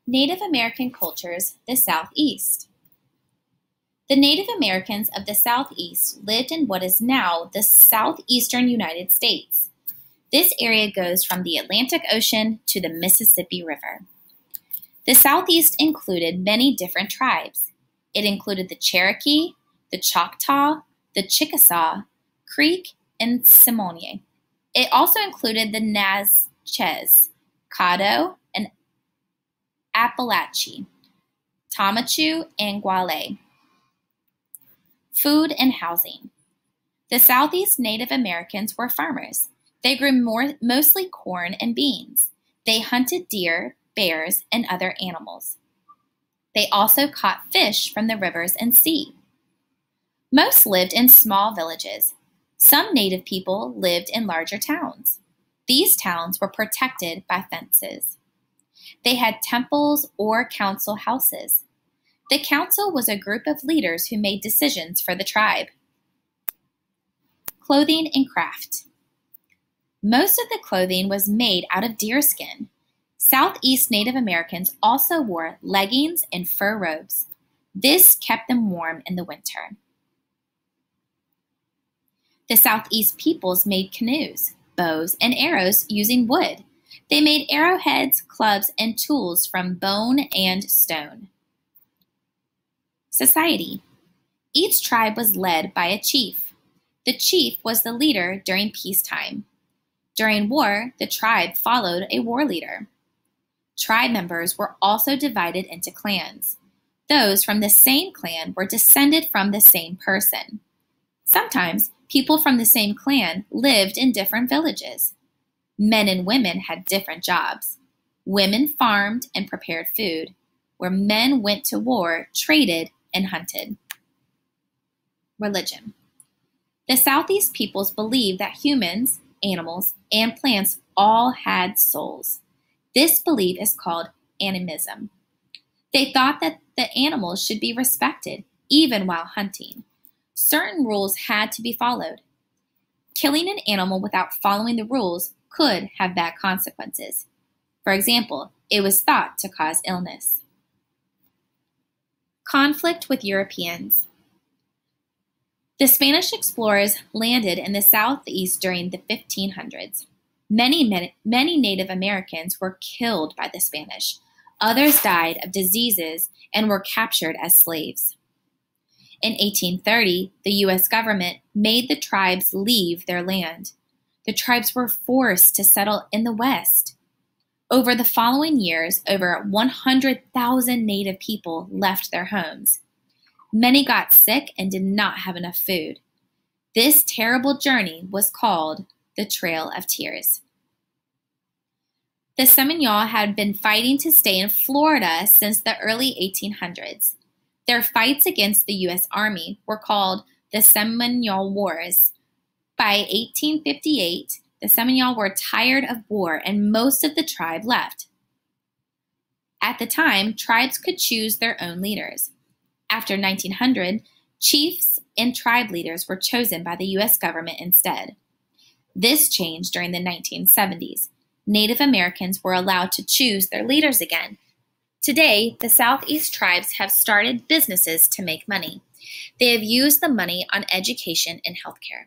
Native American cultures, the Southeast. The Native Americans of the Southeast lived in what is now the southeastern United States. This area goes from the Atlantic Ocean to the Mississippi River. The Southeast included many different tribes. It included the Cherokee, the Choctaw, the Chickasaw, Creek, and Seminole. It also included the Natchez, Caddo, and Appalachee, Tamachue, and Guale. Food and housing. The Southeast Native Americans were farmers. They grew mostly corn and beans. They hunted deer, bears, and other animals. They also caught fish from the rivers and sea. Most lived in small villages. Some Native people lived in larger towns. These towns were protected by fences. They had temples or council houses. The council was a group of leaders who made decisions for the tribe. Clothing and craft. Most of the clothing was made out of deerskin. Southeast Native Americans also wore leggings and fur robes. This kept them warm in the winter. The Southeast peoples made canoes, bows, and arrows using wood. They made arrowheads, clubs, and tools from bone and stone. Society. Each tribe was led by a chief. The chief was the leader during peacetime. During war, the tribe followed a war leader. Tribe members were also divided into clans. Those from the same clan were descended from the same person. Sometimes, people from the same clan lived in different villages. Men and women had different jobs. Women farmed and prepared food, where men went to war, traded, and hunted. Religion. The Southeast peoples believed that humans, animals, and plants all had souls. This belief is called animism. They thought that the animals should be respected, even while hunting. Certain rules had to be followed. Killing an animal without following the rules could have bad consequences. For example, it was thought to cause illness. Conflict with Europeans. The Spanish explorers landed in the Southeast during the 1500s. Many Native Americans were killed by the Spanish. Others died of diseases and were captured as slaves. In 1830, the U.S. government made the tribes leave their land. The tribes were forced to settle in the West. Over the following years, over 100,000 Native people left their homes. Many got sick and did not have enough food. This terrible journey was called the Trail of Tears. The Seminole had been fighting to stay in Florida since the early 1800s. Their fights against the U.S. Army were called the Seminole Wars. By 1858, the Seminole were tired of war and most of the tribe left. At the time, tribes could choose their own leaders. After 1900, chiefs and tribe leaders were chosen by the U.S. government instead. This changed during the 1970s. Native Americans were allowed to choose their leaders again. Today, the Southeast tribes have started businesses to make money. They have used the money on education and healthcare.